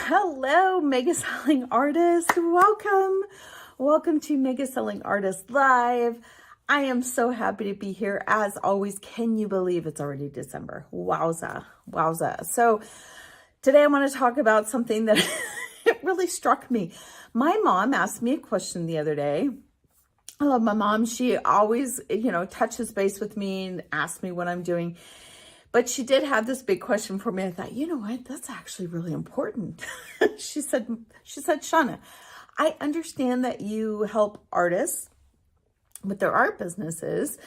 Hello, Mega Selling Artists. Welcome to Mega Selling Artists Live. I am so happy to be here. As always, can you believe it's already December? Wowza. So today I want to talk about something that it really struck me. My mom asked me a question the other day. I love my mom. She always, touches base with me and asks me what I'm doing. But she did have this big question for me. I thought, you know what? That's actually really important. She said, Shauna, I understand that you help artists with their art businesses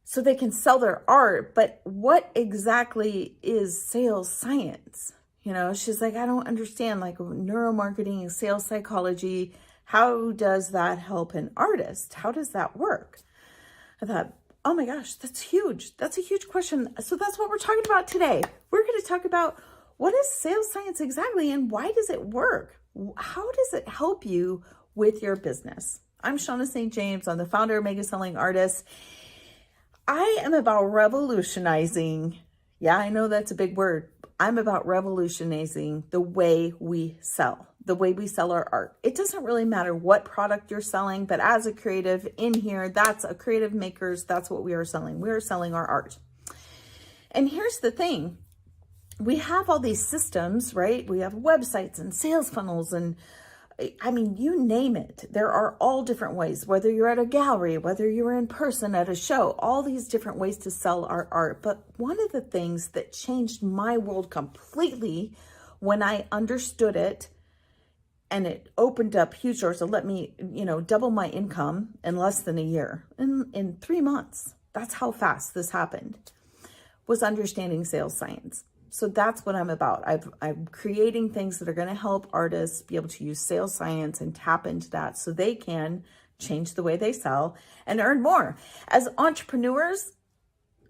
so they can sell their art, but what exactly is sales science? She's like, I don't understand, like neuromarketing and sales psychology. How does that help an artist? How does that work? I thought, oh my gosh, that's huge. That's a huge question. So that's what we're talking about today. We're going to talk about what is sales science exactly and why does it work? How does it help you with your business? I'm Shauna St. James. I'm the founder of Mega Selling Artists. I am about revolutionizing. Yeah, I know that's a big word. I'm about revolutionizing the way we sell. The way we sell our art. It doesn't really matter what product you're selling, but as a creative in here, that's a creative makers. That's what we are selling. We are selling our art. And here's the thing. We have all these systems, right? We have websites and sales funnels and you name it. There are all different ways, whether you're at a gallery, whether you're in person at a show, all these different ways to sell our art. But one of the things that changed my world completely when I understood it, and it opened up huge doors to let me, double my income in less than a year, in 3 months. That's how fast this happened, was understanding sales science. So that's what I'm about. I'm creating things that are going to help artists be able to use sales science and tap into that so they can change the way they sell and earn more. As entrepreneurs,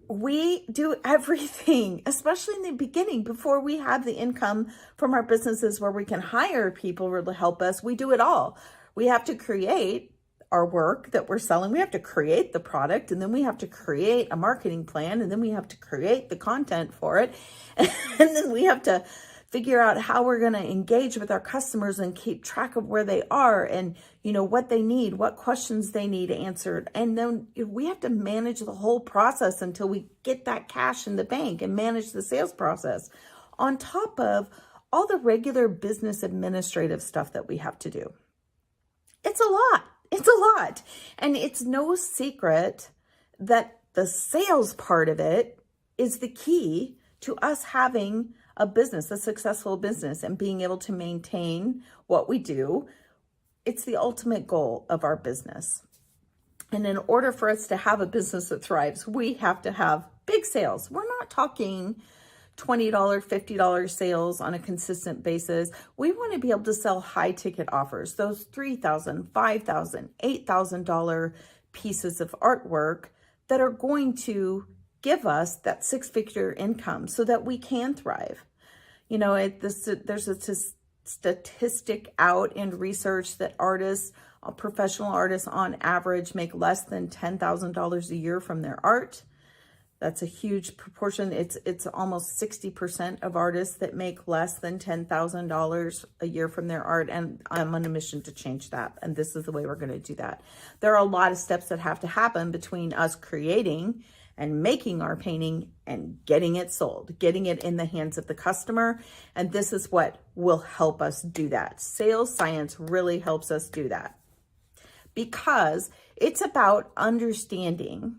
we do everything, especially in the beginning, before we have the income from our businesses where we can hire people to help us. We do it all. We have to create our work that we're selling. We have to create the product, and then we have to create a marketing plan, and then we have to create the content for it. And then we have to figure out how we're going to engage with our customers and keep track of where they are and, what they need, what questions they need answered. And then we have to manage the whole process until we get that cash in the bank and manage the sales process on top of all the regular business administrative stuff that we have to do. It's a lot. And it's no secret that the sales part of it is the key to us having a business, a successful business, and being able to maintain what we do. It's the ultimate goal of our business. And in order for us to have a business that thrives, we have to have big sales. We're not talking $20, $50 sales on a consistent basis. We want to be able to sell high ticket offers, those $3,000, $5,000, $8,000 pieces of artwork that are going to give us that six-figure income so that we can thrive. There's a statistic out in research that professional artists on average make less than $10,000 a year from their art. That's a huge proportion. It's almost 60% of artists that make less than $10,000 a year from their art. And I'm on a mission to change that. And this is the way we're going to do that. There are a lot of steps that have to happen between us creating and making our painting and getting it sold, getting it in the hands of the customer. And this is what will help us do that. Sales science really helps us do that because it's about understanding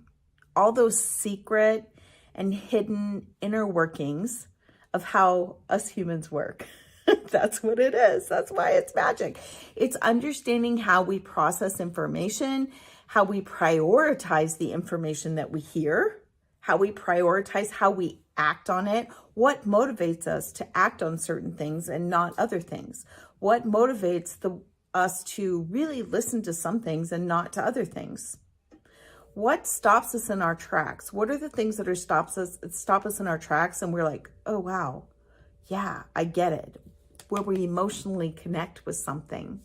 all those secret and hidden inner workings of how us humans work. That's what it is. That's why it's magic. It's understanding how we process information, how we prioritize the information that we hear, how we prioritize, how we act on it, what motivates us to act on certain things and not other things, what motivates us to really listen to some things and not to other things. What stops us in our tracks? What are the things that stop us in our tracks and we're like, oh, wow, yeah, I get it. Where we emotionally connect with something.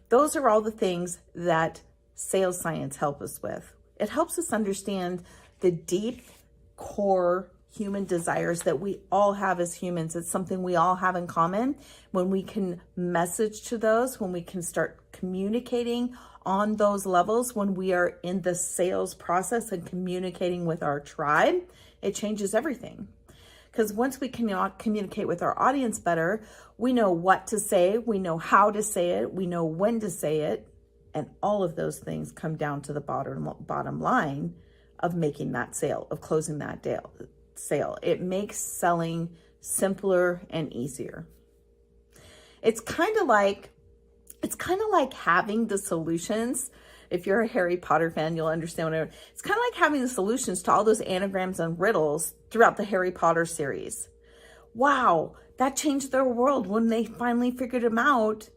Those are all the things that sales science helps us with. It helps us understand the deep core human desires that we all have as humans. It's something we all have in common. When we can message to those, when we can start communicating on those levels, when we are in the sales process and communicating with our tribe, it changes everything. Because once we can communicate with our audience better, we know what to say, we know how to say it, we know when to say it, and all of those things come down to the bottom line of making that sale, of closing that sale. It makes selling simpler and easier. It's kind of like having the solutions. If you're a Harry Potter fan, you'll understand what it's kind of like having the solutions to all those anagrams and riddles throughout the Harry Potter series. Wow, that changed their world when they finally figured them out.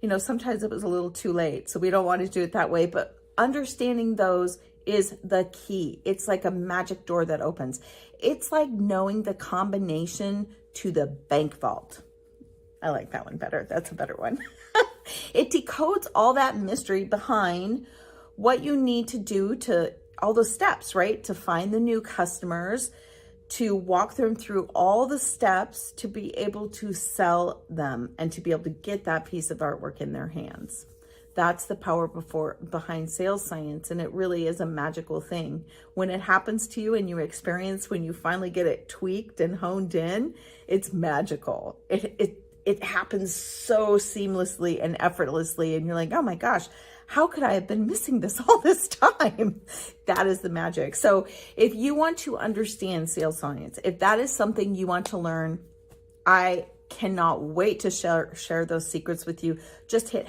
You know, sometimes it was a little too late, so we don't want to do it that way, but understanding those is the key. It's like a magic door that opens. It's like knowing the combination to the bank vault. I like that one better. That's a better one. It decodes all that mystery behind what you need to do, to all the steps, right? To find the new customers, to walk them through all the steps to be able to sell them and to be able to get that piece of artwork in their hands. That's the power behind sales science. And it really is a magical thing. When it happens to you and you experience, when you finally get it tweaked and honed in, it's magical. It happens so seamlessly and effortlessly. And you're like, oh my gosh, how could I have been missing this all this time? That is the magic. So if you want to understand sales science, if that is something you want to learn, I cannot wait to share those secrets with you. Just hit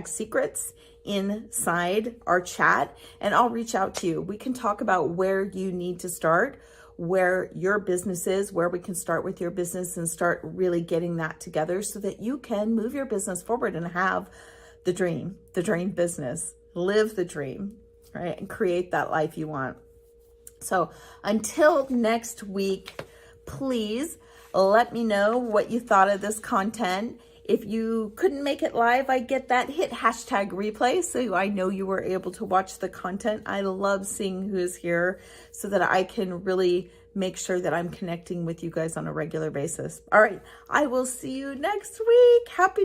#secrets inside our chat and I'll reach out to you. We can talk about where you need to start, where your business is, where we can start with your business and start really getting that together so that you can move your business forward and have the dream business, live the dream, right? And create that life you want. So until next week, please let me know what you thought of this content. If you couldn't make it live, I get that. Hit #replay so I know you were able to watch the content. I love seeing who is here so that I can really make sure that I'm connecting with you guys on a regular basis. All right, I will see you next week. Happy